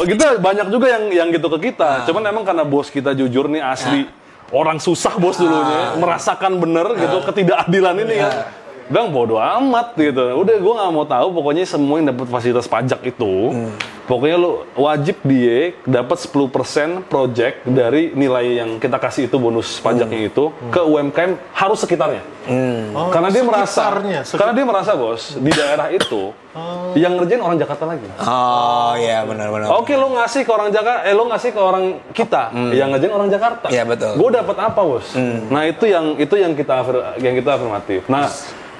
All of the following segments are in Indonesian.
kita banyak juga yang gitu ke kita. Cuman emang karena bos kita jujur nih asli orang susah bos dulunya, merasakan bener gitu ketidakadilan ini kan. Bang bodo amat gitu. Udah gue nggak mau tahu. Pokoknya semua yang dapat fasilitas pajak itu, pokoknya lu wajib dia dapat 10% project dari nilai yang kita kasih itu bonus pajaknya itu ke UMKM harus sekitarnya. Karena dia merasa bos di daerah itu yang ngerjain orang Jakarta lagi. Oh iya benar-benar. Oke, lu ngasih ke orang Jakarta, lu ngasih ke orang kita yang ngerjain orang Jakarta. Iya betul. Gue dapat apa bos? Nah itu yang kita afirmatif. Nah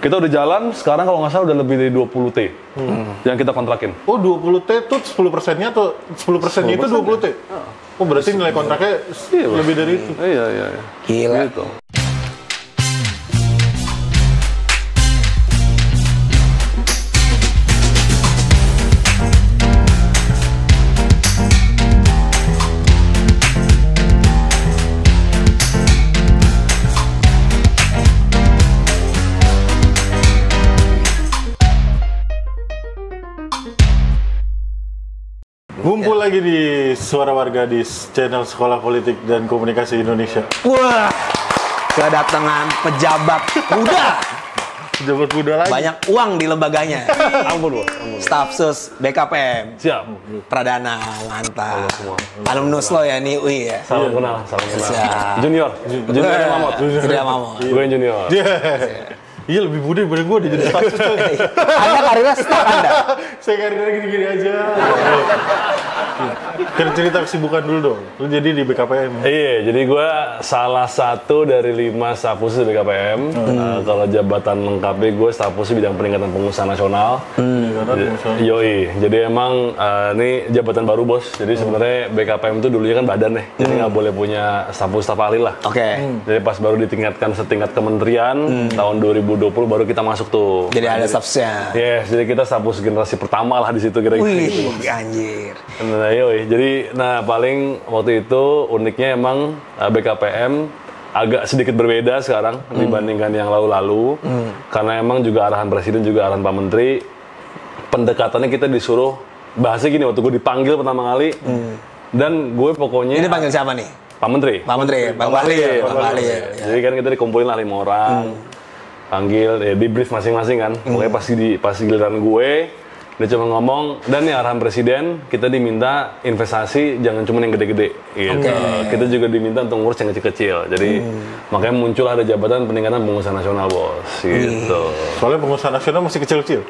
kita udah jalan, sekarang kalau nggak salah udah lebih dari 20 T yang kita kontrakin. Oh 20 T itu 10%-nya atau 10%-nya itu 20 T? Oh berarti nilai kontraknya lebih dari itu? Iya. Gila. Gitu. Ngumpul lagi di Suara Warga di channel Sekolah Politik dan Komunikasi Indonesia. Wah, kedatangan pejabat muda. Pejabat muda lagi. Banyak uang di lembaganya. Ampun. Staf sus BKPM. Siap. Pradana, mantap. Alumnus lo ya nih UI ya. Salam kenal. Siap. Junior Mamot. Sudah mau. Gue yang junior. Iya lebih muda daripada gue jadi staf sus. Anda karirnya staf Anda. Saya karirnya gini-gini aja. Cerita kesibukan dulu dong. Lu jadi di BKPM. Iya, jadi gue salah satu dari 5 staf khusus di BKPM. Kalau jabatan lengkapnya gue staf khusus bidang peningkatan pengusaha nasional. Yoi, jadi emang ini jabatan baru bos. Jadi sebenarnya BKPM itu dulunya kan badan nih, jadi nggak boleh punya staf khusus staf ahli lah. Oke. Jadi pas baru ditingkatkan setingkat kementerian tahun 2020 baru kita masuk tuh. Jadi ada stafnya. Yes, jadi kita staf khusus generasi pertama lah di situ kira-kira. Wih, anjir. Nah, yoi. Jadi, paling waktu itu uniknya emang BKPM agak sedikit berbeda sekarang dibandingkan yang lalu-lalu. Karena emang juga arahan Presiden, juga arahan Pak Menteri. Pendekatannya kita disuruh, bahasnya gini, waktu gue dipanggil pertama kali, dan gue pokoknya... Ini panggil siapa nih? Pak Menteri. Pak Menteri, Bang Bali ya? Bang Bali ya. Jadi kan kita dikumpulin lah 5 orang, panggil, di brief masing-masing kan. Pokoknya pas giliran gue, dia cuma ngomong, dan nih arahan Presiden, kita diminta investasi jangan cuma yang gede-gede gitu. Kita juga diminta untuk ngurus yang kecil-kecil. Jadi makanya muncul ada jabatan peningkatan pengusaha nasional bos gitu. Soalnya pengusaha nasional masih kecil-kecil.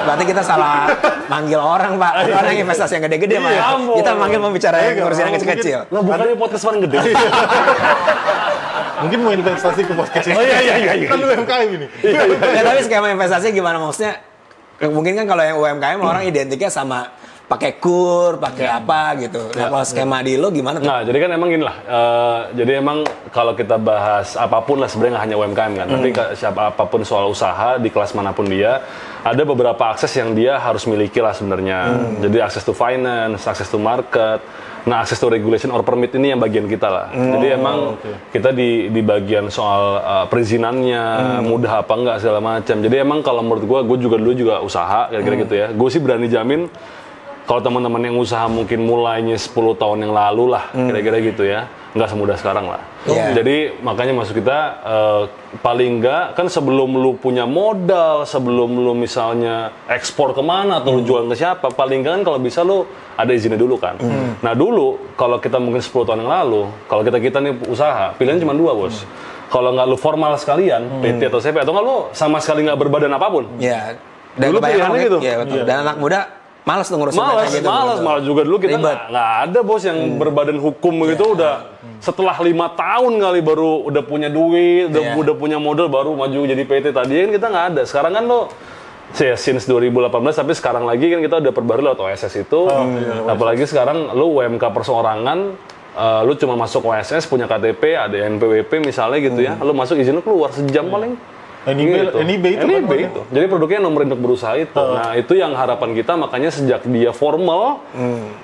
Berarti kita salah manggil orang Pak. Orang investasi yang gede-gede Pak. Kita manggil pembicara yang ngurusin yang kecil-kecil. Lah bukannya podcast paling gede. Mungkin mau investasi ke podcast ini. Oh iya. Kan UMKM ini. Ya, tapi skema investasi gimana maksudnya? Mungkin kan kalau yang UMKM orang identiknya sama pakai kur, pakai apa gitu. Nah, kalau skema di lo gimana tuh? Nah, jadi kan emang gini lah. Jadi emang kalau kita bahas apapun lah sebenarnya nggak hanya UMKM kan. Tapi siapa apapun soal usaha di kelas manapun dia, ada beberapa akses yang dia harus miliki lah sebenarnya. Jadi akses to finance, akses to market. Nah, akses to regulation or permit ini yang bagian kita lah. Jadi emang kita di bagian soal perizinannya, mudah apa enggak segala macam. Jadi emang kalau menurut gue juga dulu juga usaha kira-kira gitu ya. Gue sih berani jamin kalau teman-teman yang usaha mungkin mulainya 10 tahun yang lalu lah, kira-kira gitu ya, nggak semudah sekarang lah. Jadi makanya masuk kita paling nggak kan sebelum lu punya modal, sebelum lu misalnya ekspor kemana atau lu jual ke siapa, paling nggak kan kalau bisa lu ada izinnya dulu kan. Nah dulu kalau kita mungkin 10 tahun yang lalu, kalau kita nih usaha, pilihan cuma 2 bos. Kalau nggak lu formal sekalian, PT atau CP, atau nggak lu sama sekali nggak berbadan apapun. Iya. Dan dulu pilihannya gitu. Iya betul. Dan anak muda malas tuh ngurusin gitu. Malas juga dulu kita nggak ada bos yang berbadan hukum begitu udah setelah 5 tahun kali baru udah punya duit, udah punya modal baru maju jadi PT. Tadi kan kita nggak ada. Sekarang kan lo since 2018 tapi sekarang lagi kan kita udah perbarui lewat OSS itu. Apalagi sekarang lo UMK perseorangan, lo cuma masuk OSS punya KTP, ada NPWP misalnya gitu ya. Lo masuk izin lo keluar sejam paling. NIB itu. Jadi produknya nomor induk berusaha itu. Nah, itu yang harapan kita, makanya sejak dia formal,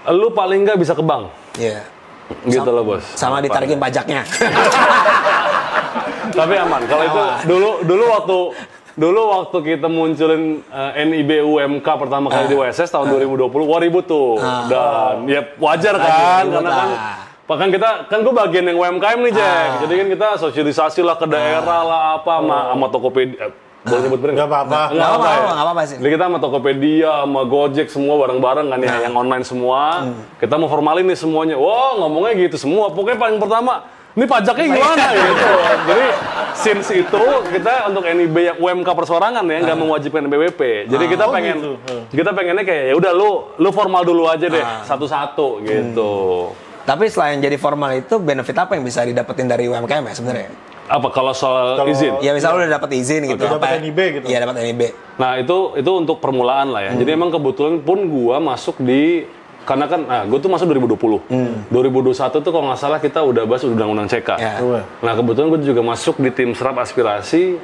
lu paling nggak bisa ke bank. Iya. Gitu loh, bos. Sama ditarikin pajaknya. Tapi aman. Kalau itu dulu waktu Dulu waktu kita munculin NIB UMK pertama kali di WSS tahun 2020, wah ribut tuh. Dan ya wajar kan, karena kan bahkan kita kan gue bagian yang UMKM nih Jack. Jadi kan kita sosialisasi lah ke daerah lah apa sama Tokopedia. Boleh nyebut brand? Nggak apa-apa. Nggak apa-apa sih. Jadi kita sama Tokopedia, sama Gojek semua bareng-bareng kan ya, yang online semua. Kita mau formalin nih semuanya. Wah ngomongnya gitu semua. Pokoknya paling pertama, ini pajaknya gimana gitu. Jadi since itu kita untuk NIB yang UMK persorangan ya nggak mewajibkan BWP. Jadi kita pengennya kayak ya udah lu formal dulu aja deh satu-satu gitu. Tapi selain jadi formal itu benefit apa yang bisa didapetin dari UMKM ya sebenarnya? Apa kalau soal izin? Ya misalnya udah dapat izin gitu. Dapat NIB gitu. Iya dapat NIB. Nah itu untuk permulaan lah ya. Jadi emang kebetulan pun gua masuk di karena kan, gue tuh masuk 2020. 2021 tuh kalau nggak salah kita udah bahas undang-undang CK. Ya. Nah kebetulan gue juga masuk di tim serap aspirasi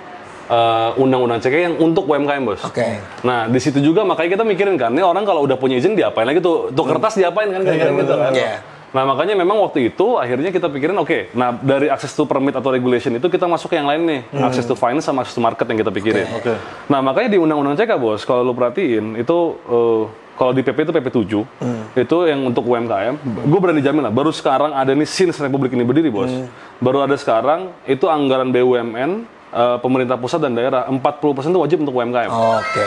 undang-undang CK yang untuk UMKM bos. Oke. Nah di situ juga makanya kita mikirin kan, ini orang kalau udah punya izin diapain lagi tuh kertas diapain kan kayak gitu kan. Iya. Nah makanya memang waktu itu akhirnya kita pikirin oke, nah dari access to permit atau regulation itu kita masuk ke yang lain nih, access to finance sama access to market yang kita pikirin. Oke. Nah makanya di undang-undang CK bos, kalau lu perhatiin itu kalau di PP itu PP 7 itu yang untuk UMKM, gue berani jamin lah baru sekarang ada nih since Republik ini berdiri bos, baru ada sekarang itu anggaran BUMN pemerintah pusat dan daerah 40% itu wajib untuk UMKM. Oke.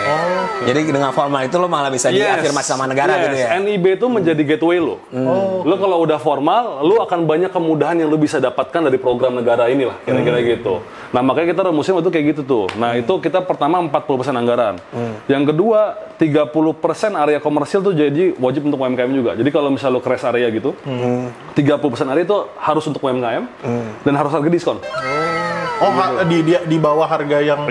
Jadi dengan formal itu lo malah bisa diafirmasi sama negara gitu ya. NIB itu menjadi gateway lo. Lo kalau udah formal, lo akan banyak kemudahan yang lo bisa dapatkan dari program negara inilah, kira-kira gitu. Nah, makanya kita rumusin itu kayak gitu tuh. Nah, itu kita pertama 40% anggaran. Yang kedua, 30% area komersil tuh jadi wajib untuk UMKM juga. Jadi kalau misalnya lo crash area gitu, 30% area itu harus untuk UMKM dan harus harga diskon. Di bawah harga yang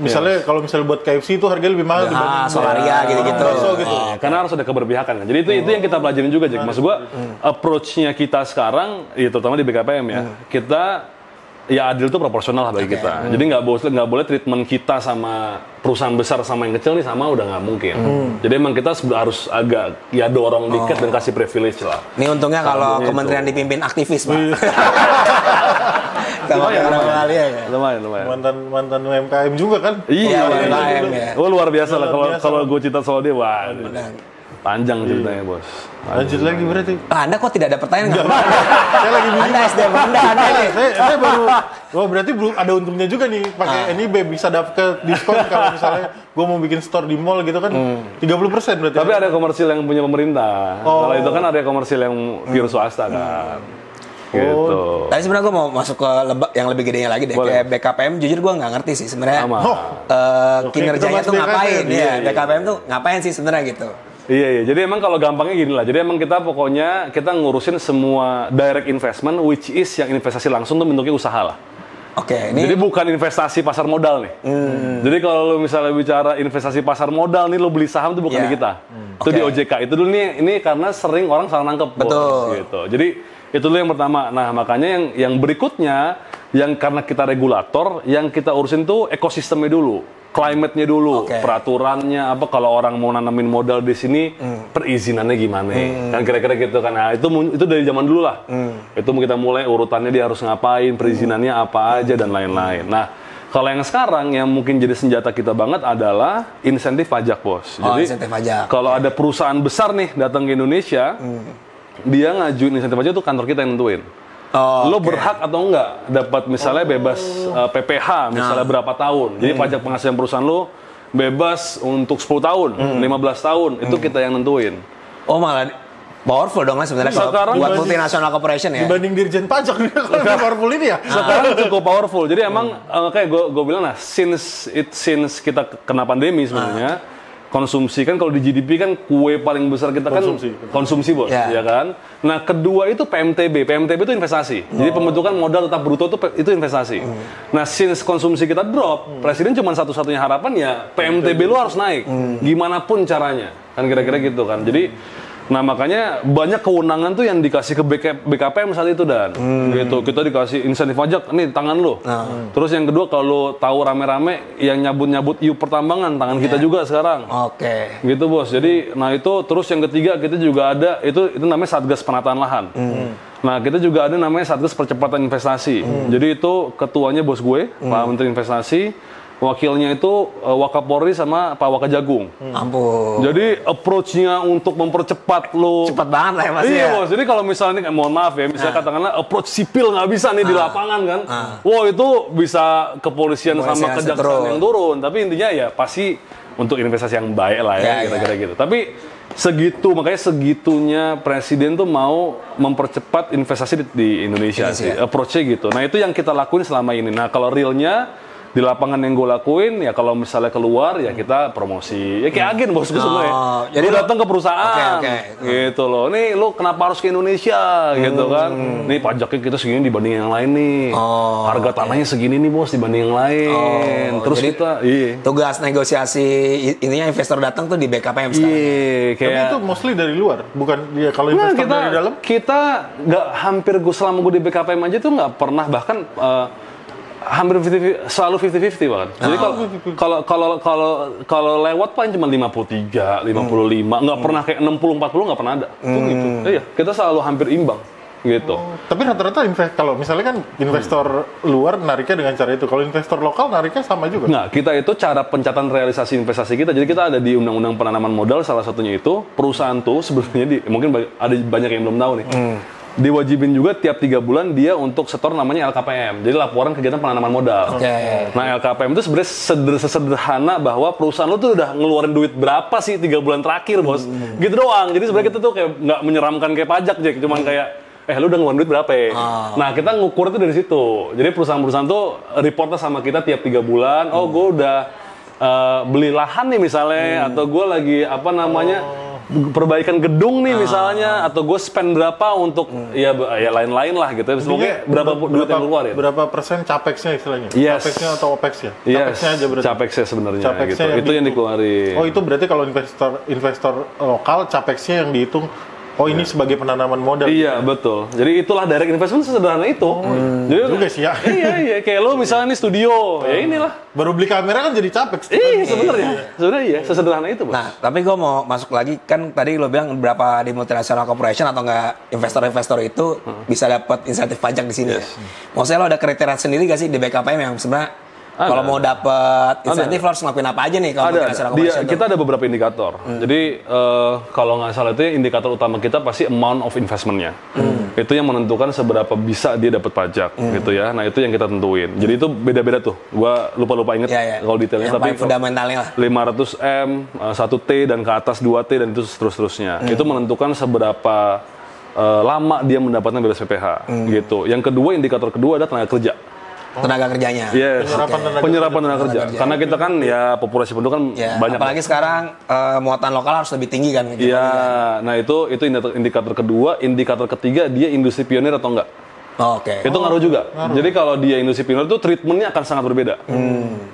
misalnya kalau misalnya buat KFC itu harganya lebih mahal dibanding Solaria gitu-gitu. gitu. Karena harus ada keberpihakan kan. Jadi itu yang kita pelajarin juga Jack. Maksud gua approach-nya kita sekarang ya terutama di BKPM ya. Kita ya adil itu proporsional lah bagi kita. Jadi nggak boleh treatment kita sama perusahaan besar sama yang kecil nih sama udah nggak mungkin. Jadi emang kita harus agak ya dorong dikit dan kasih privilege lah. Ini untungnya kalau kementerian dipimpin aktivis, Pak. Sama orang ya. Lumayan. mantan UMKM juga kan? Iya, UMKM ya. Oh luar biasa lah kalau gue cerita soal dia, wah panjang ceritanya bos. Lanjut lagi berarti. Anda kok tidak ada pertanyaan nggak? Saya lagi bingung. Anda SDM Anda nih. Saya baru, berarti belum ada untungnya juga nih pakai NIB bisa dapat diskon kalau misalnya gue mau bikin store di mall gitu kan 30% berarti. Tapi ada komersil yang punya pemerintah. Kalau itu kan ada komersil yang pure swasta kan. Gitu. Tadi sebenarnya gue mau masuk ke yang lebih gedenya lagi deh. Kayak BKPM jujur gue nggak ngerti sih sebenarnya. Kinerjanya tuh ngapain? Iya, BKPM tuh ngapain sih sebenarnya gitu? Iya. Jadi emang kalau gampangnya gini lah. Jadi emang kita pokoknya kita ngurusin semua direct investment, which is yang investasi langsung tuh bentuknya usaha lah. Oke, ini. Jadi bukan investasi pasar modal nih. Jadi kalau lu misalnya bicara investasi pasar modal nih, lu beli saham tuh bukan di kita. Itu di OJK. Itu dulu nih, ini karena sering orang salah nangkep. Betul. Gitu. Jadi itu dulu yang pertama. Nah makanya yang berikutnya, yang karena kita regulator, yang kita urusin tuh ekosistemnya dulu. Climate-nya dulu, peraturannya apa kalau orang mau nanamin modal di sini perizinannya gimana, kan kira-kira gitu kan. Nah, itu dari zaman dulu lah. Itu kita mulai urutannya dia harus ngapain, perizinannya apa aja dan lain-lain. Nah, kalau yang sekarang yang mungkin jadi senjata kita banget adalah insentif pajak, Bos. Jadi insentif pajak. Kalau ada perusahaan besar nih datang ke Indonesia, dia ngajuin insentif pajak itu kantor kita yang nentuin. Lo berhak atau enggak dapat misalnya bebas PPh misalnya berapa tahun. Jadi pajak penghasilan perusahaan lo bebas untuk 10 tahun, 15 tahun, itu kita yang nentuin. Oh malah powerful dong lah sebenarnya kalau buat multinational corporation ya. Dibanding dirjen pajak kalau powerful ini ya. Sekarang cukup powerful. Jadi emang kayak gue bilang lah, since kita kena pandemi sebenarnya, konsumsi kan kalau di GDP kan kue paling besar kita kan konsumsi bos, ya kan. Nah kedua itu PMTB itu investasi. Jadi pembentukan modal tetap bruto itu investasi. Nah since konsumsi kita drop, presiden cuma satu-satunya harapan ya PMTB lu harus naik, gimana pun caranya, kan kira-kira gitu kan. Jadi nah makanya banyak kewenangan tuh yang dikasih ke BKPM saat itu dan gitu kita dikasih insentif pajak nih tangan lo. Terus yang kedua kalau tahu rame-rame yang nyabut pertambangan tangan kita juga sekarang. Gitu bos. Jadi nah itu terus yang ketiga kita juga ada itu namanya Satgas Penataan Lahan. Nah kita juga ada namanya Satgas Percepatan Investasi. Jadi itu ketuanya bos gue Pak Menteri Investasi. wakilnya itu Wakapolri sama Pak Wakajagung. Ampun. Jadi approach-nya untuk mempercepat lo Cepat banget lah ya Mas iya ya. bos, jadi kalau misalnya mohon maaf ya, misalnya katakanlah approach sipil nggak bisa nih di lapangan kan, wah itu bisa kepolisian sama Kepolisian kejaksaan turun. yang turun. Tapi intinya ya pasti untuk investasi yang baik lah ya, Ya, kira-kira gitu. Tapi makanya segitunya presiden tuh mau mempercepat investasi di Indonesia sih, approach-nya gitu. Nah itu yang kita lakuin selama ini. Nah kalau realnya di lapangan yang gue lakuin ya kalau misalnya keluar ya kita promosi ya kayak agen bosku semua ya. Jadi Lu datang ke perusahaan Oke. gitu loh. Nih lu kenapa harus ke Indonesia gitu kan? Nih pajaknya kita segini dibanding yang lain nih. Harga tanahnya segini nih bos dibanding yang lain. Terus jadi kita tugas negosiasi intinya investor datang tuh di BKPM sekarang. iya Tapi kayak itu mostly dari luar, bukan dia kalau Nah, investor dari dalam. kita nggak hampir selama gue di BKPM aja tuh nggak pernah bahkan hampir 50, selalu 50-50 bahkan. Jadi kalau lewat paling cuma 53, 55, nggak pernah kayak 60-40 nggak pernah ada. Gitu. Iya, kita selalu hampir imbang gitu. Tapi rata-rata kalau misalnya kan investor luar nariknya dengan cara itu. Kalau investor lokal nariknya sama juga. Nah, kita itu cara pencatatan realisasi investasi kita. Jadi kita ada di Undang-Undang Penanaman Modal salah satunya itu perusahaan tuh sebenarnya mungkin ada banyak yang belum tahu nih. Diwajibin juga tiap 3 bulan dia untuk setor namanya LKPM. Jadi laporan kegiatan penanaman modal. Nah LKPM itu sebenarnya sederhana bahwa perusahaan lu tuh udah ngeluarin duit berapa sih 3 bulan terakhir bos. Gitu doang. Jadi sebenarnya kita tuh kayak nggak menyeramkan kayak pajak Jack. Cuman kayak lu udah ngeluarin duit berapa ya? Nah kita ngukur itu dari situ. Jadi perusahaan-perusahaan tuh reportnya sama kita tiap 3 bulan. Oh gue udah beli lahan nih misalnya. Atau gue lagi perbaikan gedung nih misalnya, atau gue spend berapa untuk ya lain-lain lah gitu. Semoga berapa duit yang keluar ya? Berapa persen capexnya istilahnya? Yes. Capexnya atau opexnya? Yes. Capexnya aja berarti. Capexnya sebenarnya Capexnya gitu. Itu yang dikeluarin. Oh itu berarti kalau investor lokal capexnya yang dihitung. Oh ini sebagai penanaman modal. Iya betul. Jadi itulah direct investment sesederhana itu. Jadi juga sih ya. Iya kayak lo misalnya nih studio, ya inilah. Baru beli kamera kan jadi capex. Iya sebenarnya iya sesederhana itu bos. Nah, tapi gue mau masuk lagi, kan tadi lo bilang berapa di multinational corporation atau enggak investor-investor itu bisa dapat insentif pajak di sini. Maksudnya lo ada kriteria sendiri gak sih di BKPM yang sebenarnya kalau mau dapat insentif lo harus ngelakuin apa aja nih kalau multinational corporation? Kita ada beberapa indikator. Jadi kalau nggak salah itu indikator utama kita pasti amount of investment-nya. Itu yang menentukan seberapa bisa dia dapat pajak gitu ya. Nah itu yang kita tentuin. Jadi itu beda-beda tuh. Gua lupa inget kalau detailnya. Yang tapi fundamentalnya lah. 500M, 1T dan ke atas 2T dan itu seterusnya. Itu menentukan seberapa lama dia mendapatkan bebas PPh gitu. Yang kedua, indikator kedua adalah tenaga kerja. Tenaga kerjanya. Yes. Penyerapan tenaga kerja. Karena kita kan ya populasi penduduk kan banyak. Apalagi sekarang muatan lokal harus lebih tinggi kan. Iya. Nah itu indikator kedua. Indikator ketiga dia industri pionir atau enggak. Oke. Itu ngaruh juga. Jadi kalau dia industri pionir itu treatmentnya akan sangat berbeda.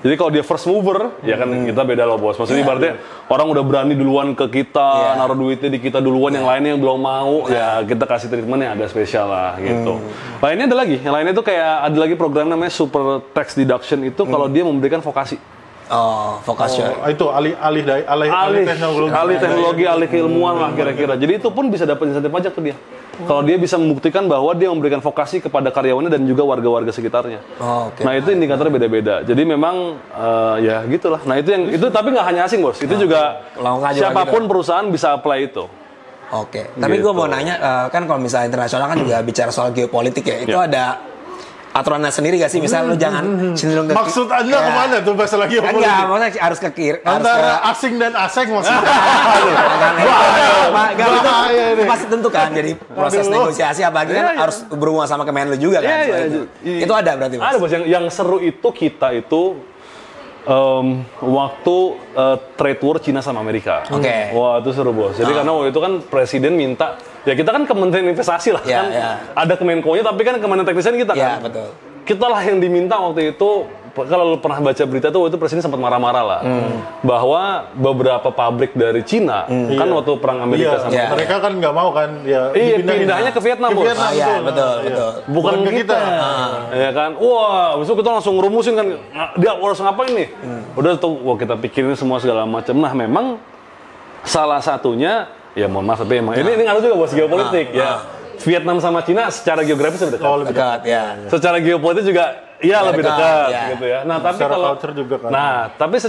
Jadi kalau dia first mover, ya kan kita beda loh bos. Maksudnya ibaratnya orang udah berani duluan ke kita, naruh duitnya di kita duluan, yang lainnya yang belum mau, ya kita kasih treatment yang agak spesial lah gitu. Lainnya ada lagi. Yang lainnya itu kayak ada lagi program namanya super tax deduction itu kalau dia memberikan vokasi. Oh, vokasi. Itu alih teknologi, alih keilmuan lah kira-kira. Jadi itu pun bisa dapat insentif pajak tuh dia. Kalau dia bisa membuktikan bahwa dia memberikan vokasi kepada karyawannya dan juga warga-warga sekitarnya. Nah itu indikatornya beda-beda. Jadi memang ya gitulah. Nah itu tapi nggak hanya asing bos. Itu juga siapapun perusahaan bisa apply itu. Oke. Tapi gue mau nanya, kan kalau misalnya internasional kan juga bicara soal geopolitik ya. Itu ada aturannya sendiri gak sih? Misalnya lu jangan cenderung ke maksud Anda kemana tuh bahasa lagi kan enggak, maksudnya harus ke kiri. Antara asing dan asing maksudnya. Pasti tentu kan, jadi proses negosiasi apalagi kan harus berhubungan sama Kemenlu juga kan. Itu ada berarti Mas? Ada bos, yang seru itu kita itu waktu trade war Cina sama Amerika. Wah itu seru bos. Jadi karena waktu itu kan presiden minta, ya kita kan Kementerian Investasi lah kan. Ada Kemenko-nya tapi kan Kementerian Teknisnya kita kan. Betul. Kita lah yang diminta waktu itu. Kalau lu pernah baca berita tuh waktu itu presiden sempat marah-marah lah bahwa beberapa pabrik dari Cina kan waktu perang Amerika sama mereka kan nggak mau kan pindahnya ke Vietnam bos. Betul. Bukan kita. Ya kan. Wah, besok kita langsung rumusin kan dia harus ngapain nih. Udah tuh kita pikirin semua segala macam. Nah, memang salah satunya ya mohon maaf tapi emang ini ngaruh juga bos geopolitik ya. Vietnam sama Cina secara geografis lebih dekat. Dekat ya. Secara geopolitik juga iya lebih dekat ya. gitu ya. Nah, tapi Secara kalau culture juga kan. Nah, tapi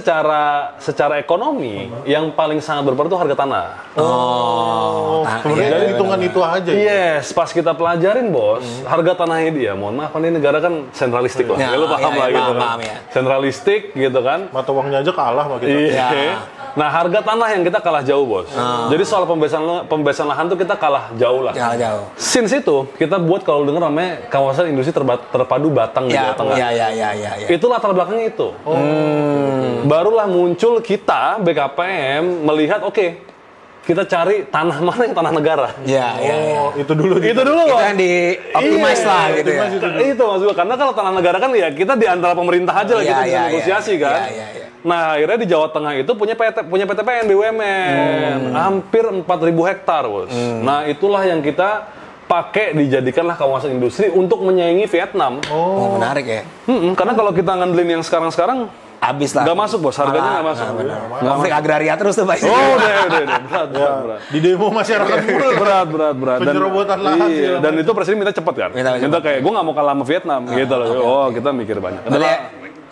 secara ekonomi yang paling sangat berpengaruh itu harga tanah. Oh, sebenarnya iya, hitungan itu aja. Ya? Yes, pas kita pelajarin bos, harga tanahnya dia, mohon maaf, ini negara kan sentralistik lah. Ya, Ya, lu paham iya, lah iya, gitu paham, kan. ya. Sentralistik gitu kan. Mata uangnya aja kalah sama kita. Iya. Ya. Nah, harga tanah yang kita kalah jauh, bos. Jadi soal pembebasan lahan tuh kita kalah jauh lah. Jauh. Since itu, kita buat kalau denger namanya kawasan industri terpadu Batang di Jawa Tengah. Ya. Itu latar belakangnya itu. Barulah muncul kita, BKPM, melihat, oke, kita cari tanah mana yang tanah negara. Iya. Oh, itu dulu. Itu dulu Itu kok. yang di optimize lah gitu ya. Itu maksud gua. Karena kalau tanah negara kan ya kita di antara pemerintah aja lah, Iya, kita bisa iya, negosiasi iya. kan. Iya. Nah, akhirnya di Jawa Tengah itu punya PTPN BUMN. Hampir 4.000 hektar, bos. Nah, itulah yang kita pakai dijadikanlah kawasan industri untuk menyaingi Vietnam. Oh, menarik ya. Karena kalau kita ngandelin yang sekarang Habis lah. nggak masuk, bos. Harganya nggak masuk. Konflik agraria terus tuh, Pak. Oh, udah. Berat. Di demo masyarakat pula. Berat. Penyerobotan lahan iya, segala dan itu presiden minta cepet kan. Minta Kayak gue nggak mau kalah sama Vietnam gitu loh. Oh, kita mikir banyak.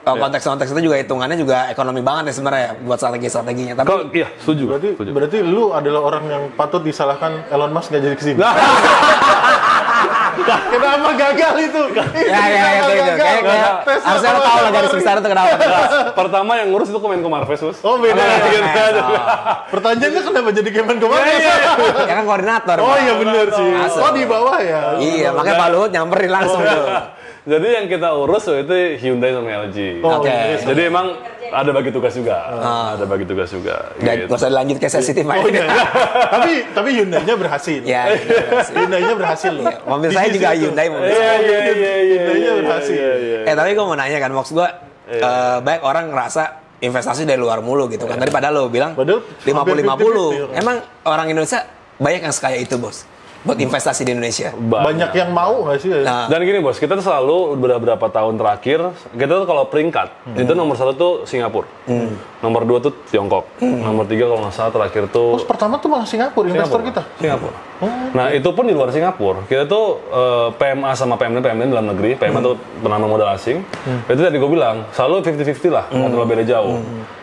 Konteks-konteks itu juga hitungannya juga ekonomi banget ya sebenarnya buat strategi-strateginya. Tapi Iya, setuju. Berarti lu adalah orang yang patut disalahkan Elon Musk nggak jadi kesini. Kenapa gagal itu? ya itu. Kayak harusnya lo tahu lah garis besar itu kenapa. Pertama yang ngurus itu Kemenko Marves, bos. Oh, beda. Oh. Pertanyaannya kenapa jadi Kemenko Marves? Ya kan koordinator. Oh Pak. iya benar sih. Masuk. Oh di bawah ya. Iya, makanya Pak Luhut nyamperin langsung tuh. Jadi yang kita urus itu Hyundai sama LG. Oh, Oke. iya. Jadi emang ada bagi tugas juga. Ada bagi tugas juga. Gak gitu. usah dilanjut ke sensitif Pak. Oh iya. tapi Hyundai-nya berhasil. Ya. Hyundai-nya berhasil. Mobil Di saya sisi juga itu. Hyundai mobil. Iya. Hyundai-nya berhasil. Tapi gue mau nanya kan, maksud gue banyak orang ngerasa investasi dari luar mulu gitu kan. Tadi padahal lo bilang Padahal 50-50. Emang orang Indonesia banyak yang sekaya itu, bos? Buat investasi di Indonesia. Banyak yang mau nggak sih? Nah, Dan gini bos, kita tuh selalu beberapa tahun terakhir, kita tuh kalau peringkat, itu nomor 1 tuh Singapura, nomor 2 tuh Tiongkok, nomor 3 kalau nggak salah terakhir tuh Pertama tuh malah Singapura investor kita. Singapura. Nah itu pun di luar Singapura, kita tuh PMA sama PMN dalam negeri, PMA tuh penanaman modal asing, itu tadi gue bilang, selalu 50-50 lah, nggak terlalu beda jauh.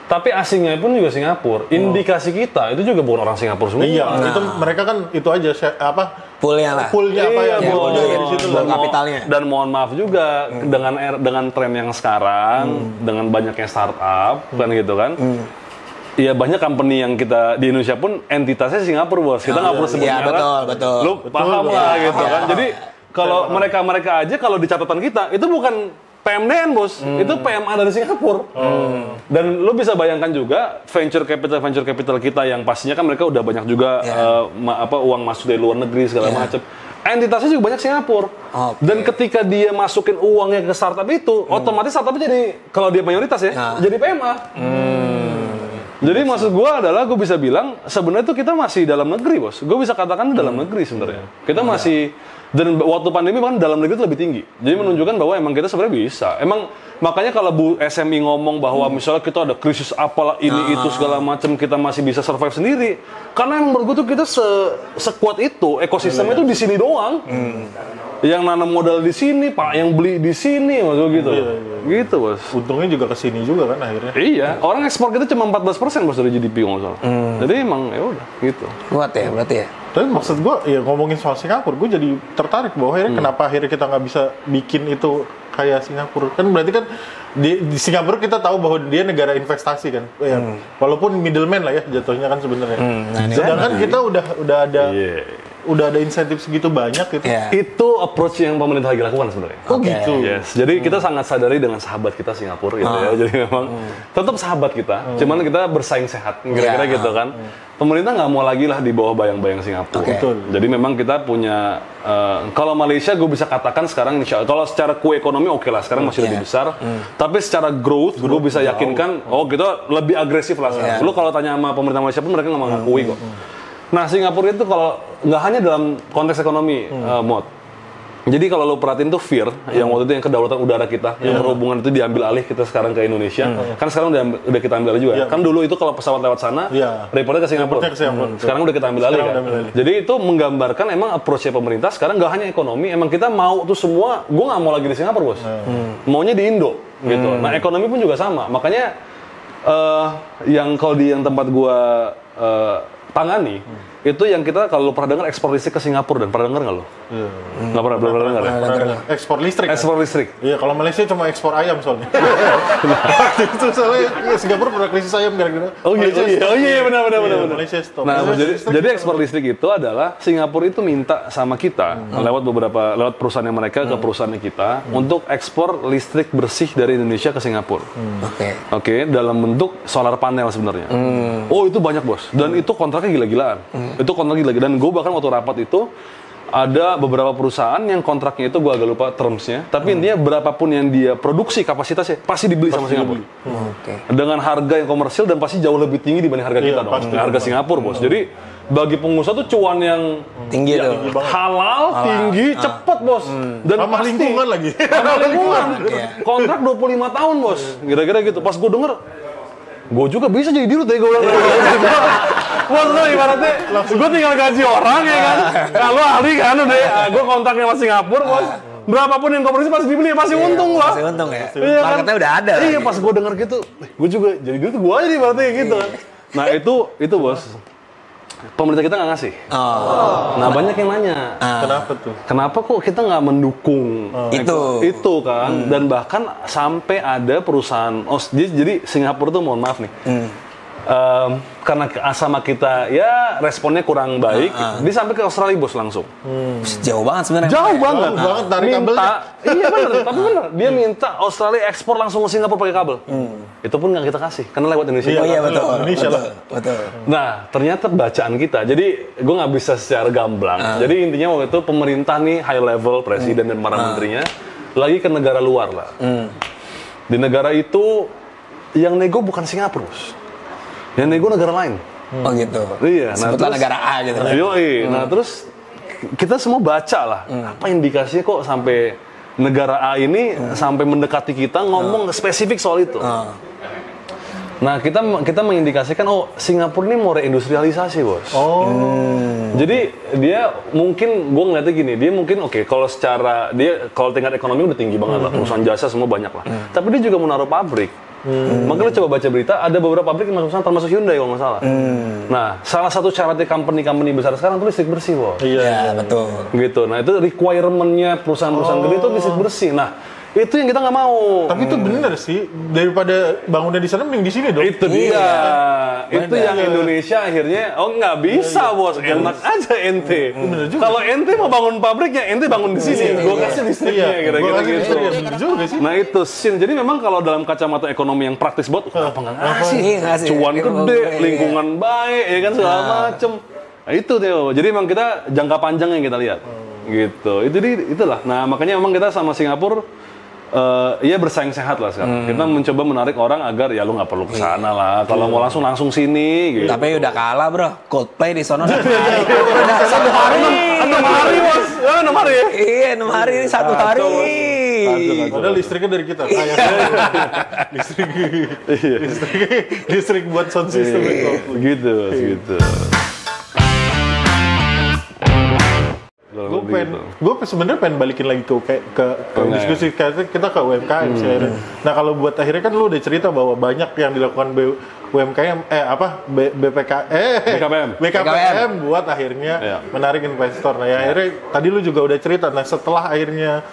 Tapi asingnya pun juga Singapura. Indikasi kita itu juga bukan orang Singapura semua. Iya, itu mereka kan itu aja poolnya lah. poolnya apa Iya, yang bos. dari situ Buat lah. kapitalnya. Dan mohon maaf juga dengan tren yang sekarang, dengan banyaknya startup kan gitu kan. Iya banyak company yang kita di Indonesia pun entitasnya Singapura bos. Kita nggak perlu sebut Iya, merek. betul. Lu paham lah gitu kan. Jadi kalau mereka aja kalau di catatan kita itu bukan PMDN bos, itu PMA dari Singapura. Dan lu bisa bayangkan juga venture capital kita yang pastinya kan mereka udah banyak juga uang masuk dari luar negeri segala macam. Entitasnya juga banyak Singapura. Dan ketika dia masukin uangnya ke startup itu, otomatis startupnya jadi kalau dia mayoritas ya, jadi PMA. Jadi maksud gue adalah gue bisa bilang sebenarnya itu kita masih dalam negeri bos. Gue bisa katakan dalam negeri sebenarnya. Kita masih dan waktu pandemi kan dalam negeri itu lebih tinggi. Jadi menunjukkan bahwa emang kita sebenarnya bisa. Emang makanya kalau Bu SMI ngomong bahwa misalnya kita ada krisis apalah ini itu segala macam kita masih bisa survive sendiri. Karena emang menurut gue tuh kita sekuat itu ekosistemnya itu di sini doang. Yang nanam modal di sini, Pak, yang beli di sini, maksud gitu. Gitu, bos. Untungnya juga ke sini juga kan akhirnya. Iya, orang ekspor kita cuma 14% bos dari GDP nggak salah. Jadi emang ya udah gitu. Kuat ya berarti ya. Tapi maksud gue, ya ngomongin soal Singapura, gue jadi tertarik bahwa akhirnya kenapa akhirnya kita nggak bisa bikin itu kayak Singapura. Kan berarti kan di Singapura kita tahu bahwa dia negara investasi kan. Ya, walaupun middleman lah ya jatuhnya kan sebenarnya. Sedangkan kita udah ada insentif segitu banyak gitu. Iya. Itu approach yang pemerintah lagi lakukan sebenarnya. Oh gitu. Yes, jadi kita sangat sadari dengan sahabat kita Singapura gitu ya. Jadi memang tetap sahabat kita, cuman kita bersaing sehat, kira-kira gitu kan. Pemerintah nggak mau lagi lah di bawah bayang-bayang Singapura. Betul. Jadi memang kita punya, kalau Malaysia gue bisa katakan sekarang, kalau secara kue ekonomi oke lah, sekarang masih lebih besar. Tapi secara growth, gue bisa yakinkan, kita lebih agresif lah sekarang. Lu kalau tanya sama pemerintah Malaysia pun mereka nggak mengakui kok. Nah Singapura itu kalau nggak hanya dalam konteks ekonomi, Mod. Jadi kalau lo perhatiin tuh FIR, yang waktu itu yang kedaulatan udara kita, yang berhubungan itu diambil alih kita sekarang ke Indonesia, kan sekarang udah kita ambil alih juga. Kan dulu itu kalau pesawat lewat sana, reportnya ke Singapura. Sekarang udah kita ambil alih kan. Jadi itu menggambarkan emang approach-nya pemerintah sekarang nggak hanya ekonomi, emang kita mau tuh semua, gue nggak mau lagi di Singapura bos, maunya di Indo gitu. Nah ekonomi pun juga sama, makanya yang kalau di yang tempat gue tangani, itu yang kita kalau pernah dengar ekspor listrik ke Singapura dan pernah dengar nggak lo? Nggak pernah dengar ya? Ekspor listrik. Ekspor listrik. Iya, kalau Malaysia cuma ekspor ayam soalnya. Waktu itu soalnya Singapura pernah krisis ayam gara-gara. Oh iya benar. Malaysia stop. Nah, jadi ekspor listrik itu adalah Singapura itu minta sama kita lewat perusahaannya mereka ke perusahaannya kita untuk ekspor listrik bersih dari Indonesia ke Singapura. Oke, dalam bentuk solar panel sebenarnya. Oh itu banyak bos, dan itu kontraknya gila-gilaan. Itu kontrak gila, dan gue bahkan waktu rapat itu ada beberapa perusahaan yang kontraknya itu gue agak lupa termsnya, tapi intinya berapapun yang dia produksi kapasitasnya pasti dibeli sama Singapura dengan harga yang komersil dan pasti jauh lebih tinggi dibanding harga kita dong, harga Singapura bos. Jadi bagi pengusaha tuh cuan yang tinggi halal, tinggi, cepet bos, dan ramah pasti lingkungan lagi. ramah lingkungan. Kontrak 25 tahun bos, kira-kira gitu. Pas gue denger, gue juga bisa jadi dirut ya, gue bilang. Bos lo ibaratnya, gue tinggal gaji orang ya kan. Kalau ahli kan udah, gue kontraknya sama Singapura bos. Berapapun yang komersil pasti dibeli, pasti untung lah. Pasti untung ya. Iya, Marketnya kan? udah ada. Iya, pas gue denger gitu, gue juga jadi dirut, gue aja nih ibaratnya gitu. Nah itu bos, pemerintah kita nggak ngasih. Nah banyak yang nanya. Kenapa tuh? Kenapa kok kita nggak mendukung itu kan? Dan bahkan sampai ada perusahaan, jadi Singapura tuh mohon maaf nih. Karena sama kita ya responnya kurang baik, dia sampai ke Australia bos langsung. Jauh banget sebenarnya. Jauh banget tarik kabelnya. Iya benar, tapi benar. Dia minta Australia ekspor langsung ke Singapura pakai kabel. Itu pun nggak kita kasih, karena lewat Indonesia. Iya betul. Indonesia lah. Betul. Nah ternyata bacaan kita, jadi gue nggak bisa secara gamblang. Jadi intinya waktu itu pemerintah nih high level, presiden dan para menterinya lagi ke negara luar lah. Di negara itu yang nego bukan Singapura bos. Yang nego negara lain. Oh gitu. Iya. Sebutlah negara A gitu. Nah terus kita semua baca lah. Apa indikasinya kok sampai negara A ini sampai mendekati kita ngomong spesifik soal itu. Nah kita mengindikasikan Singapura ini mau reindustrialisasi bos. Jadi dia mungkin gue ngeliatnya gini, dia mungkin kalau secara kalau tingkat ekonomi udah tinggi banget lah, perusahaan jasa semua banyak lah. Tapi dia juga mau naruh pabrik. Makanya lo coba baca berita, ada beberapa pabrik yang masuk sana, termasuk Hyundai kalau nggak salah. Nah, salah satu syaratnya company besar sekarang itu listrik bersih, bos. Iya, betul. Gitu. Nah, itu requirement-nya perusahaan-perusahaan gede itu listrik bersih. Nah, itu yang kita nggak mau. Tapi itu bener sih, daripada bangunnya di sana mending di sini dong. Itu dia. Itu yang Indonesia akhirnya, nggak bisa bos, enak aja ente. Kalau ente mau bangun pabriknya, ente bangun di sini. Gue kasih listriknya kira-kira gitu. Bener juga sih. Nah itu sin. Jadi memang kalau dalam kacamata ekonomi yang praktis buat, kenapa nggak ngasih? Cuan gede, lingkungan baik, ya kan segala macem. Nah itu Theo. Jadi memang kita jangka panjang yang kita lihat. Gitu. Itulah. Nah makanya memang kita sama Singapura ya bersaing sehat lah sekarang. Kita mencoba menarik orang agar ya lu nggak perlu kesana lah. Kalau mau langsung sini. Gitu. Tapi udah kalah bro. Coldplay di sono. 6 hari bos. 6 hari ya? Iya 6 hari ini 1 hari. Padahal listriknya dari kita. Listrik buat sound system itu. Gitu. Gue sebenarnya pengen balikin lagi ke diskusi kita ke UMKM sih akhirnya. Nah kalau buat akhirnya kan lu udah cerita bahwa banyak yang dilakukan UMKM BKPM buat akhirnya menarik investor. Nah ya akhirnya tadi lu juga udah cerita. Nah setelah akhirnya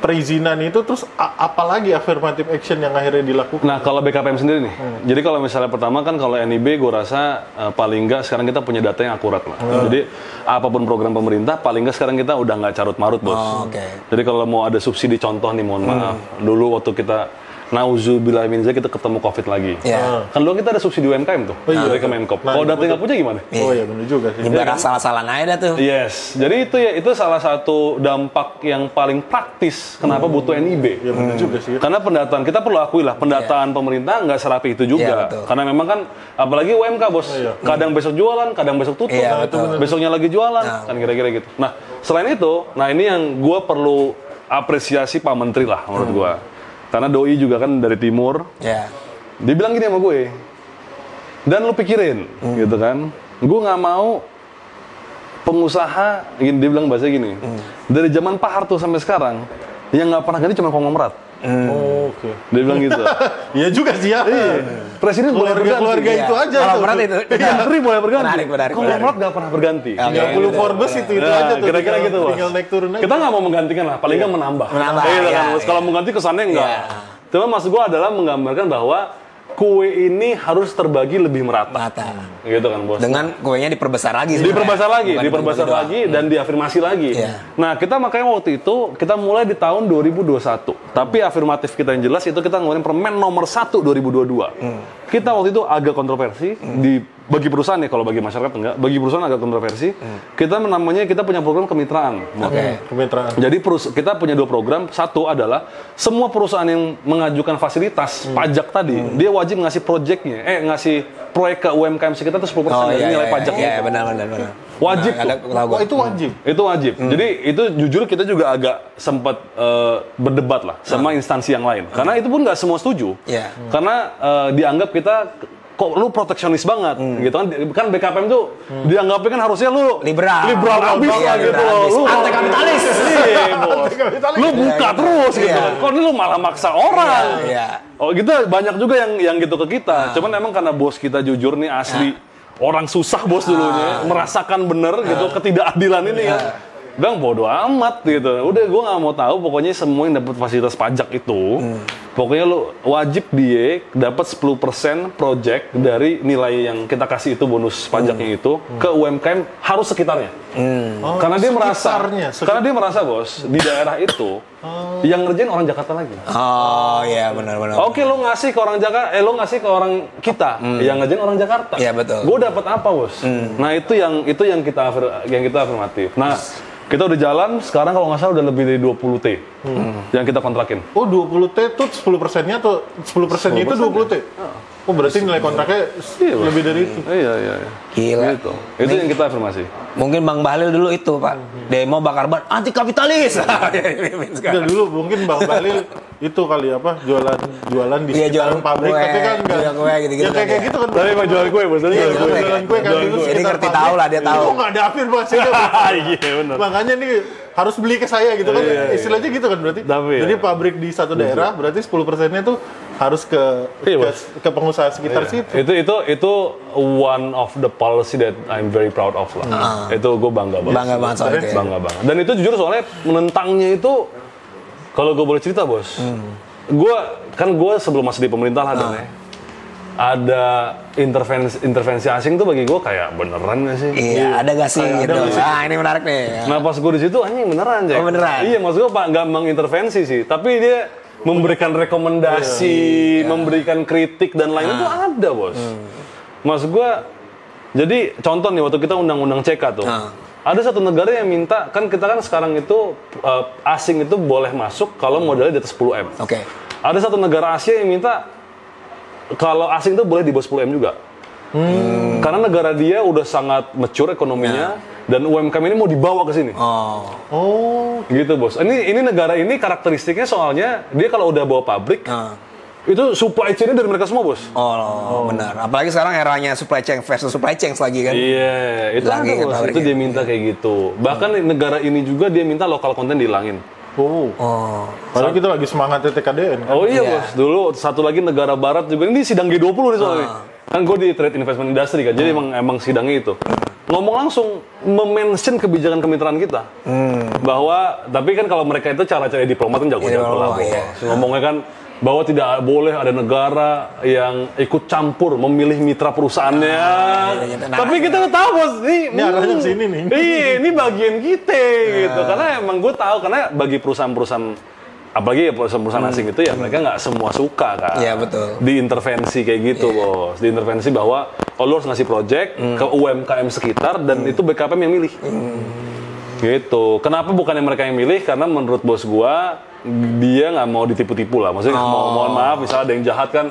perizinan itu terus apalagi affirmative action yang akhirnya dilakukan? Nah kalau BKPM sendiri nih, jadi kalau misalnya pertama kan kalau NIB gue rasa paling nggak sekarang kita punya data yang akurat lah. Jadi apapun program pemerintah paling nggak sekarang kita udah nggak carut marut bos. Jadi kalau mau ada subsidi contoh nih mohon maaf, dulu waktu kita nauzubillah min dzalik kita ketemu COVID lagi. Iya. Kan dulu kita ada subsidi UMKM tuh, dari Kemenkop. Nah, Kalau data nggak punya gimana? Oh iya benar juga sih. Ibarat salah-salah aja dah tuh. Yes, jadi itu salah satu dampak yang paling praktis kenapa butuh NIB. Iya benar juga sih. Karena pendataan kita perlu akui lah, pendataan pemerintah nggak serapi itu Iya, juga. betul. Karena memang kan apalagi UMK bos, kadang besok jualan, kadang besok tutup, Iya, betul. besoknya lagi jualan, kan kira-kira gitu. Nah selain itu, nah ini yang gue perlu apresiasi Pak Menteri lah menurut gue. Karena doi juga kan dari timur. Ya. Dia bilang gini sama gue, dan lu pikirin, gitu kan, gue nggak mau pengusaha, dia bilang bahasa gini, dari zaman Pak Harto sampai sekarang, yang nggak pernah ganti cuma konglomerat. Oh, oke. Dia bilang gitu. Iya juga sih ya. Presiden boleh berganti. Keluarga itu aja. Konglomerat itu. Menteri boleh berganti. Menarik. Konglomerat nggak pernah berganti. 30 Forbes itu aja tuh. Kira-kira gitu, Bos. Tinggal naik turun aja. Kita nggak mau menggantikan lah, paling nggak menambah. Menambah, Iya, iya, kan, Bos. iya. Kalau mengganti kesannya enggak. Iya. Cuma maksud gua adalah menggambarkan bahwa kue ini harus terbagi lebih merata. Gitu kan, Bos. Dengan kuenya diperbesar lagi sebenarnya. Diperbesar lagi dan diafirmasi lagi. Iya. Nah, kita makanya waktu itu kita mulai di tahun 2021. Tapi afirmatif kita yang jelas itu kita ngeluarin Permen nomor 1 2022. Kita waktu itu agak kontroversi bagi perusahaan ya, kalau bagi masyarakat enggak. Bagi perusahaan agak kontroversi. Kita punya program kemitraan. Kemitraan. Jadi kita punya 2 program. Satu adalah semua perusahaan yang mengajukan fasilitas pajak tadi, dia wajib ngasih ngasih proyek ke UMKM sekitar itu 10% dari nilai pajaknya. Iya, benar. Wajib tuh. Oh, itu wajib. Itu wajib. Jadi itu jujur kita juga agak sempat berdebat lah sama instansi yang lain. Karena itu pun nggak semua setuju. Iya. Karena dianggap kita kok lu proteksionis banget gitu kan. Kan BKPM tuh dianggapnya kan harusnya lu Liberal abis lah gitu loh. Lu anti kapitalis. Iya, Bos. Lu buka terus gitu Iya. kan. Kok ini lu malah maksa orang. Iya. Oh gitu, banyak juga yang gitu ke kita. Cuman emang karena bos kita jujur nih asli orang susah bos dulunya, merasakan bener gitu ketidakadilan ini kan. Bilang bodo amat gitu. Udah gue nggak mau tahu, pokoknya semua yang dapat fasilitas pajak itu, pokoknya lu wajib dia dapat 10% project dari nilai yang kita kasih itu bonus pajaknya itu ke UMKM harus sekitarnya. Oh, Karena dia merasa bos di daerah itu yang ngerjain orang Jakarta lagi. Oh iya, benar. Oke, lo ngasih ke orang Jakarta, lo ngasih ke orang kita, yang ngerjain orang Jakarta. Iya, betul. Gue dapat apa, bos? Nah itu yang kita afirmatif. Nah kita udah jalan, sekarang kalau nggak salah udah lebih dari 20 T yang kita kontrakin. Oh, 20 T itu 10%-nya atau 10%-nya itu 20 T? Oh, berarti nilai kontraknya lebih dari itu. Iya. Gila. Gitu. Itu yang kita afirmasi. Mungkin Bang Bahlil dulu itu, Pak. Demo bakar ban anti kapitalis. Udah dulu mungkin Bang Bahlil itu kali apa jualan di Iya, sekitar jualan pabrik, kue, tapi kan enggak. jualan kue gitu-gitu Ya kayak kan, gitu kan. Tapi emang jual kue, bos. Jualan kue kan dulu Jadi sekitar ngerti pabrik. tahu lah, dia tahu. Itu enggak ada afirmasinya. Iya, benar. Makanya nih harus beli ke saya gitu kan. Iya. Istilahnya gitu kan berarti. Tapi, Jadi ya. pabrik di satu daerah berarti 10%-nya tuh harus Iya, bos. ke pengusaha sekitar situ. Itu one of the policy that I'm very proud of lah. Itu gue bangga banget. Bangga banget soal itu. Ya. Bangga banget. Dan itu jujur soalnya menentangnya itu, kalau gue boleh cerita bos, gue sebelum masuk di pemerintah lah Dan, ada intervensi asing tuh bagi gue kayak beneran gak sih? Iya, ada gak sih gitu. Ah, ini menarik nih. Nah pas gue di situ anjing beneran Jack. Oh, beneran? Iya, maksud gue Pak nggak mengintervensi sih, tapi dia memberikan rekomendasi, memberikan kritik dan lain itu ada bos. Maksud gue, jadi contoh nih waktu kita undang-undang CK tuh, ada satu negara yang minta, kan kita kan sekarang itu asing itu boleh masuk kalau modalnya di atas 10 M. Oke. Ada satu negara Asia yang minta kalau asing itu boleh di bawah 10 M juga. Karena negara dia udah sangat mature ekonominya dan UMKM ini mau dibawa ke sini. Oh, Gitu bos. Ini negara ini karakteristiknya soalnya dia kalau udah bawa pabrik itu supply chain-nya dari mereka semua bos. Oh, benar. Apalagi sekarang eranya supply chain versus supply chain lagi kan. Iya, itu Lagi ada kan bos. Itu pabriknya. dia minta kayak gitu. Bahkan negara ini juga dia minta lokal konten dihilangin. Padahal kita lagi semangat TKDN kan. Oh iya bos. Dulu satu lagi negara barat juga ini sidang G20 nih soalnya. Kan gue di trade investment industry kan. Jadi emang sidangnya itu. Ngomong langsung mention kebijakan kemitraan kita. Bahwa tapi kan kalau mereka itu cara-cara diplomat kan jago-jago lah. Bos. Ngomongnya kan bahwa tidak boleh ada negara yang ikut campur memilih mitra perusahaannya. Tapi kita tahu bos, Ini arahnya ke sini nih. Iya, ini bagian kita gitu. Karena emang gue tahu karena bagi perusahaan-perusahaan apalagi ya perusahaan asing itu ya mereka nggak semua suka kan. Iya, betul. Diintervensi kayak gitu bos, diintervensi bahwa lu harus ngasih project ke UMKM sekitar dan itu BKPM yang milih. Gitu. Kenapa bukannya mereka yang milih? Karena menurut bos gua dia nggak mau ditipu-tipu lah. Maksudnya mohon maaf misalnya ada yang jahat kan,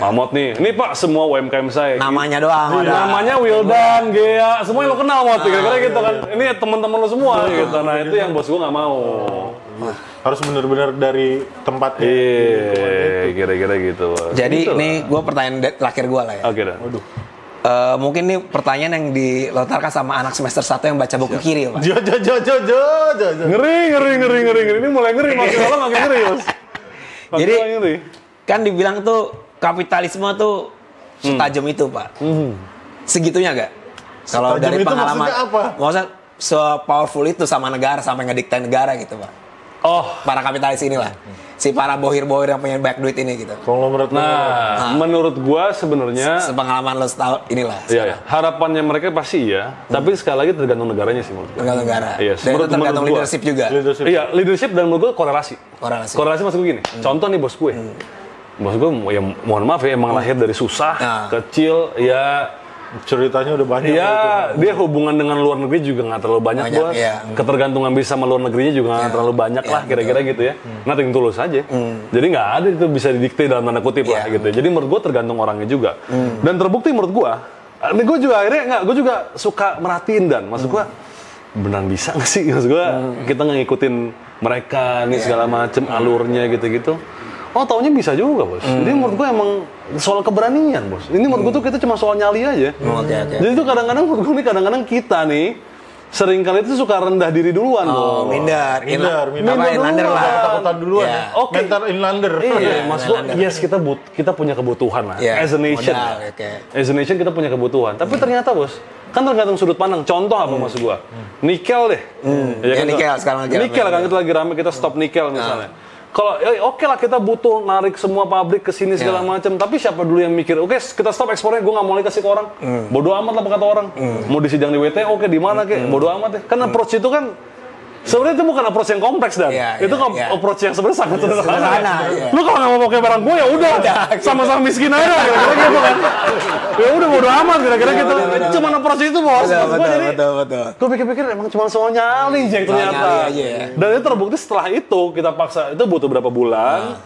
Mamot nih, ini Pak semua UMKM saya. Namanya doang. Namanya Wildan, Gea, semuanya lo kenal Mot, kira-kira gitu kan. Ini teman-teman lo semua gitu. Nah itu yang bos gua nggak mau. Harus benar-benar dari tempatnya. Iya, kira-kira gitu. Jadi gitu ini gue pertanyaan terakhir gue lah ya. Oke dah. Waduh. Mungkin ini pertanyaan yang dilontarkan sama anak semester 1 yang baca buku kiri, Pak. Jo. Ngeri. Ini mulai ngeri, makin lama makin ngeri, Bos. Jadi kan dibilang tuh kapitalisme tuh setajam itu, Pak. Segitunya gak? Kalau Setajam dari itu pengalaman, maksudnya apa? maksudnya se-powerful itu sama negara sampai ngediktain negara gitu, Pak. Oh, Para kapitalis inilah. Si para bohir-bohir yang punya banyak duit ini gitu. Konglomerat. menurut gua sebenarnya Sepengalaman lo setahun inilah. iya, harapannya mereka pasti iya, tapi sekali lagi tergantung negaranya sih menurut gua. Tergantung negara. Iya, Dan itu tergantung menurut gua. leadership juga. Iya, leadership dan menurut gua korelasi. Korelasi. Maksud gue gini, contoh nih bos gue. Bos gue ya mohon maaf ya emang lahir dari susah, kecil, ya Ceritanya udah banyak. iya, dia hubungan dengan luar negeri juga nggak terlalu banyak bos. iya. Ketergantungan bisa sama luar negerinya juga nggak terlalu banyak lah, kira-kira gitu ya. Nothing tulus aja. Jadi nggak ada itu bisa didikte dalam tanda kutip lah gitu. Jadi menurut gue tergantung orangnya juga. Dan terbukti menurut gue, ini gue juga akhirnya gue juga suka merhatiin dan maksud gue beneran bisa nggak sih? Maksud gue kita ngikutin mereka nih segala macem alurnya gitu-gitu. Oh taunya bisa juga bos. Jadi menurut gue emang soal keberanian bos. Ini menurut gue tuh kita cuma soal nyali aja. Oke. Jadi itu kadang-kadang menurut gue nih kadang-kadang kita nih seringkali itu suka rendah diri duluan bos. Minder. Inlander lah. Ketakutan duluan. Iya. Oke. Mental inlander. Iya, maksud gue, yes kita punya kebutuhan lah. Iya, As a nation. modal, oke. As a nation kita punya kebutuhan. Tapi ternyata bos, kan tergantung sudut pandang. Contoh apa maksud gue? Nikel deh. Ya, nikel sekarang lagi rame. Nikel kan itu lagi rame, kita stop nikel misalnya. Kalau oke lah kita butuh narik semua pabrik ke sini segala macam, tapi siapa dulu yang mikir, oke kita stop ekspornya, gue nggak mau lagi kasih ke orang, bodoh amat lah kata orang, mau disidang di WTO, oke di mana kek, bodoh amat ya, kan approach itu kan sebenarnya itu bukan approach yang kompleks dan itu approach yang sebenarnya sangat sederhana. Lu kalau nggak mau pakai barang gue ya udah, sama-sama miskin aja, kira-kira gitu kan. Ya udah bodo amat kira-kira gitu. Cuma approach itu bos. Betul. Gue pikir-pikir emang cuma soal nyali Jack ternyata. Dan itu terbukti setelah itu kita paksa itu butuh berapa bulan.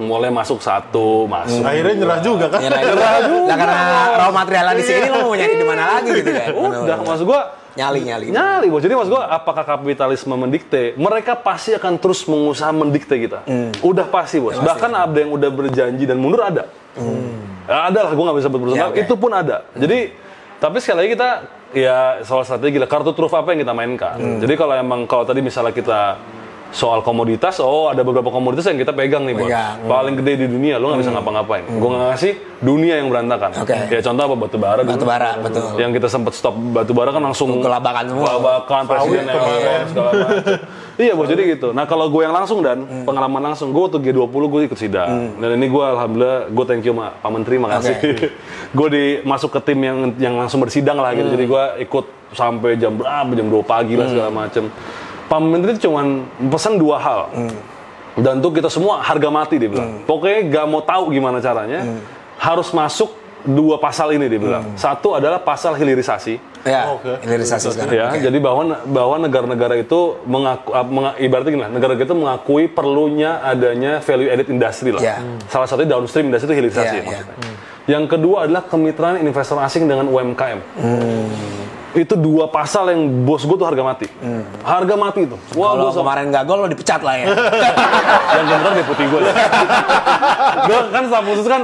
Mulai masuk satu. Akhirnya nyerah juga kan? Nyerah juga. Nah, karena raw materialnya di sini lo mau nyari di mana lagi gitu kan? Udah maksud gue nyali bos. Jadi maksud gue apakah kapitalisme mendikte? Mereka pasti akan terus mengusaha mendikte kita. Udah pasti bos. Bahkan ada yang udah berjanji dan mundur ada. Ada lah, gue nggak bisa berusaha. Itu pun ada. Jadi tapi sekali lagi kita ya salah satunya gila kartu truf apa yang kita mainkan. Jadi kalau tadi misalnya kita soal komoditas, ada beberapa komoditas yang kita pegang nih bos. Paling gede di dunia, lo nggak bisa ngapa-ngapain. Gue nggak ngasih dunia yang berantakan. Ya contoh apa batu bara. Betul. Yang kita sempat stop batu bara kan langsung kelabakan semua. Kelabakan presiden segala macam. Iya bos, jadi gitu. Nah kalau gue yang langsung dan pengalaman langsung, gue waktu G20 gue ikut sidang. Dan ini gue alhamdulillah, gue thank you Pak Menteri, makasih. Gue masuk ke tim yang langsung bersidang lah gitu. Jadi gue ikut sampai jam 2 pagi lah segala macam. Pak Menteri itu cuma pesan 2 hal. Dan tuh kita semua harga mati dia bilang. Pokoknya gak mau tahu gimana caranya. Harus masuk 2 pasal ini dia bilang. Satu adalah pasal hilirisasi. Hilirisasi sekarang. Ya, jadi bahwa negara-negara itu ibaratnya gini lah, negara itu mengakui perlunya adanya value added industry lah. Salah satunya downstream industry itu hilirisasi maksudnya. Yang kedua adalah kemitraan investor asing dengan UMKM. Itu 2 pasal yang bos gue tuh harga mati. Harga mati itu. Wah, kalau kemarin nggak gol lo dipecat lah ya. Yang bener deputi gue. Gue kan staff khusus kan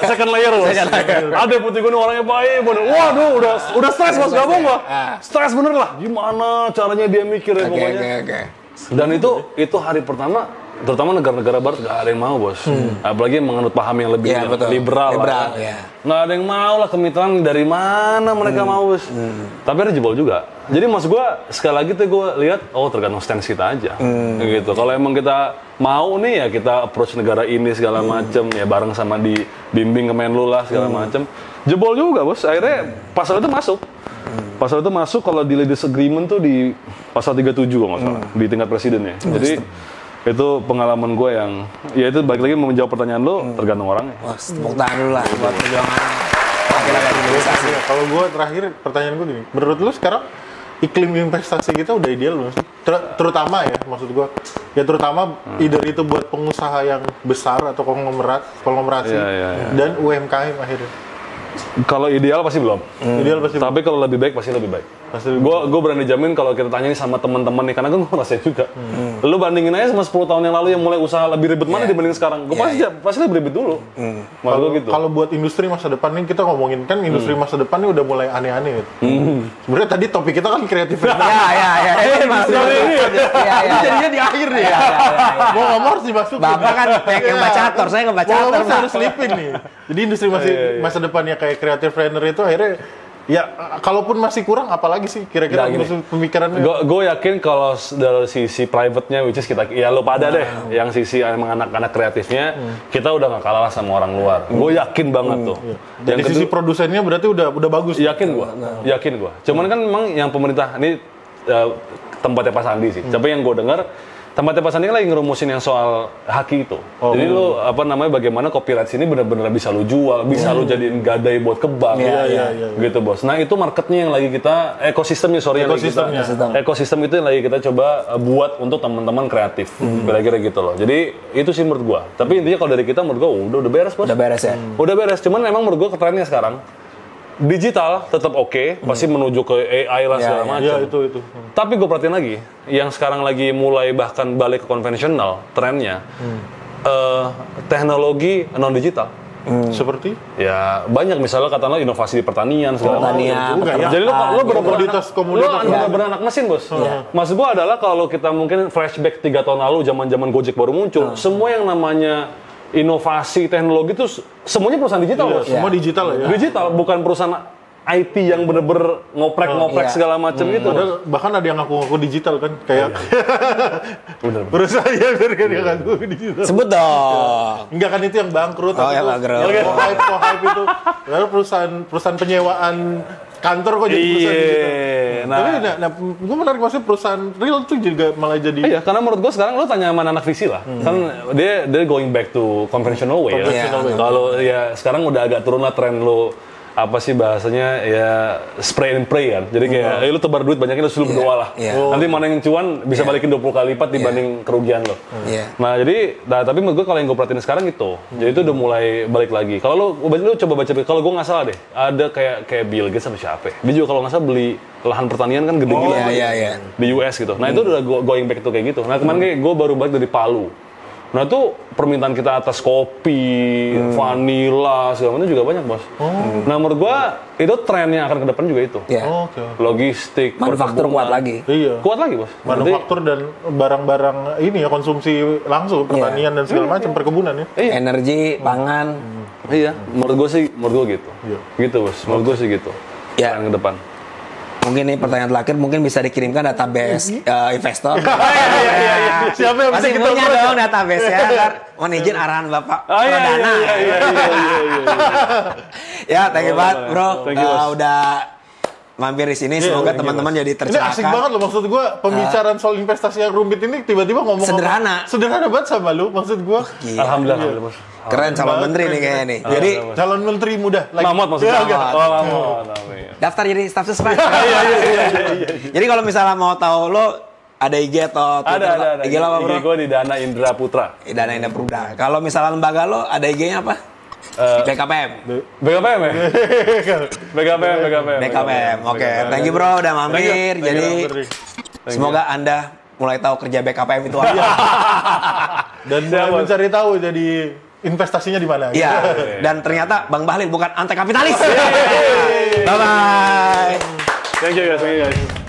second layer bos. Ada deputi gue nih orangnya baik. Waduh, udah stres bos, gak bohong gue. Stres bener lah. Gimana caranya dia mikir ya pokoknya. Dan itu hari pertama, terutama negara-negara barat gak ada yang mau bos. Apalagi menganut paham yang lebih liberal lah. Nggak ada yang mau lah, kemitraan dari mana mereka mau bos. Tapi ada jebol juga. Jadi maksud gue sekali lagi tuh gue lihat tergantung stance kita aja. Gitu. Kalau emang kita mau nih ya kita approach negara ini segala macem ya bareng sama dibimbing Kemenlu lah segala macem. Jebol juga bos. Akhirnya pasal itu masuk. Pasal itu masuk kalau di Leaders Agreement tuh di pasal 37 kalau nggak salah di tingkat presiden ya. Jadi Itu pengalaman gue yang, ya itu balik lagi menjawab pertanyaan lo, tergantung orangnya. Wah, tepuk tangan dulu lah buat perjuangan laki-laki di investasi. Iya, kalau gue terakhir pertanyaan gue gini, menurut lu sekarang iklim investasi kita udah ideal belum sih? Terutama ya, maksud gue, ya terutama either itu buat pengusaha yang besar atau konglomerasi dan UMKM akhirnya. Kalau ideal pasti belum. Ideal pasti. Tapi kalau lebih baik pasti lebih baik. Gue berani jamin kalau kita tanya sama teman-teman nih, karena gue ngerasain juga. Lu bandingin aja sama 10 tahun yang lalu yang mulai usaha lebih ribet mana dibanding sekarang. Gue pasti lebih ribet dulu. Gitu. Kalau buat industri masa depan nih, kita ngomongin kan industri masa depan nih udah mulai aneh-aneh gitu. Sebenarnya tadi topik kita kan kreatif. Ya. Ini jadinya di akhir nih. Mau ngomong harus dimasukin. Bapak kan banyak yang baca ator, saya nggak baca ator. Saya harus selipin nih. Jadi industri masa depannya kayak creative planner itu akhirnya ya kalaupun masih kurang, apalagi sih kira-kira pemikirannya? Gue yakin kalau dari sisi private-nya, which is kita, ya lo pada deh, yang sisi emang anak-anak kreatifnya, kita udah nggak kalah sama orang luar. Gue yakin banget tuh. Dari sisi produsennya berarti udah bagus. Yakin gue. Cuman kan memang yang pemerintah ini tempatnya Pak Sandi sih. Tapi yang gue dengar, tempatnya Pak Sandi lagi ngerumusin yang soal haki itu. Jadi lo bagaimana copyright sini benar-benar bisa lo jual, bisa lo jadiin gadai buat ke bank, gitu bos. Nah itu marketnya yang lagi kita ekosistem itu yang lagi kita coba buat untuk teman-teman kreatif, kira-kira gitu loh. Jadi itu sih menurut gua. Tapi intinya kalau dari kita menurut gua udah beres bos. Udah beres ya. Udah beres. Cuman emang menurut gua trennya sekarang digital tetap oke, pasti menuju ke AI lah segala macam. Iya, itu. Tapi gue perhatiin lagi, yang sekarang lagi mulai bahkan balik ke konvensional, trennya teknologi non digital. Seperti? Ya banyak, misalnya katakanlah inovasi di pertanian segala macam. Jadi lo komoditas benar-benar anak mesin bos. Maksud gue adalah kalau kita mungkin flashback 3 tahun lalu, zaman Gojek baru muncul, semua yang namanya inovasi teknologi itu semuanya perusahaan digital bos. Semua digital ya. Digital, bukan perusahaan IT yang bener-bener ngoprek segala macam gitu. Bahkan ada yang ngaku-ngaku digital kan, kayak perusahaan yang ngaku digital. Sebut dong. Enggak kan, itu yang bangkrut. Yang bangkrut. Hype itu. Lalu perusahaan penyewaan kantor kok jadi perusahaan digital. Tapi gue menarik, maksudnya perusahaan real tuh juga malah jadi. Iya, karena menurut gue sekarang lo tanya sama anak visi lah, kan dia going back to conventional way ya. Kalau ya sekarang udah agak turun lah tren lo, apa sih bahasanya ya, spray and pray kan. Jadi kayak lu tebar duit banyakin, lu suruh berdoa lah. Nanti mana yang cuan bisa balikin 20 kali lipat dibanding kerugian lo. Nah jadi, tapi menurut gue kalau yang gue perhatiin sekarang itu, jadi itu udah mulai balik lagi. Kalau lu coba baca, kalau gue nggak salah deh, ada kayak Bill Gates sama siapa? Dia juga kalau nggak salah beli lahan pertanian kan gede gitu di US gitu. Nah itu udah going back to kayak gitu. Nah kemarin gue baru balik dari Palu. Nah itu permintaan kita atas kopi, vanila, segala macam juga banyak bos. Nah menurut gua itu tren yang akan ke depan juga itu. Logistik, manufaktur kuat lagi. Iya. Kuat lagi bos. Manufaktur dan barang-barang ini ya, konsumsi langsung, pertanian dan segala macam, perkebunan ya. Energi, pangan. Iya, menurut gua gitu. Gitu bos, menurut gua sih gitu. Tren ke depan. Mungkin ini pertanyaan terakhir, mungkin bisa dikirimkan database investor. Siapa yang bisa kita punya dong database ya. Mohon izin arahan Bapak Pradana. Ya, thank you banget bro. Udah mampir di sini. Semoga teman-teman jadi tercerahkan. Ini asik banget loh, maksud gue pembicaraan soal investasi yang rumit ini tiba-tiba ngomong sederhana banget sama lu, maksud gue. Alhamdulillah. Keren, calon menteri nih kayaknya nih. Jadi calon menteri muda. Mamot maksudnya. Daftar jadi staff sus. Jadi kalau misalnya mau tahu lo ada IG atau ada. IG lo apa bro? IG gue di Dana Indra Putra. Dana Indra Putra. Kalau misalnya lembaga lo ada IG-nya apa? BKPM. BKPM ya? BKPM. Oke, thank you bro udah mampir. Jadi semoga Anda mulai tahu kerja BKPM itu apa. Dan mulai mencari tahu jadi investasinya di mana. Iya. Dan ternyata Bang Bahlil bukan anti kapitalis. Bye bye. Thank you guys.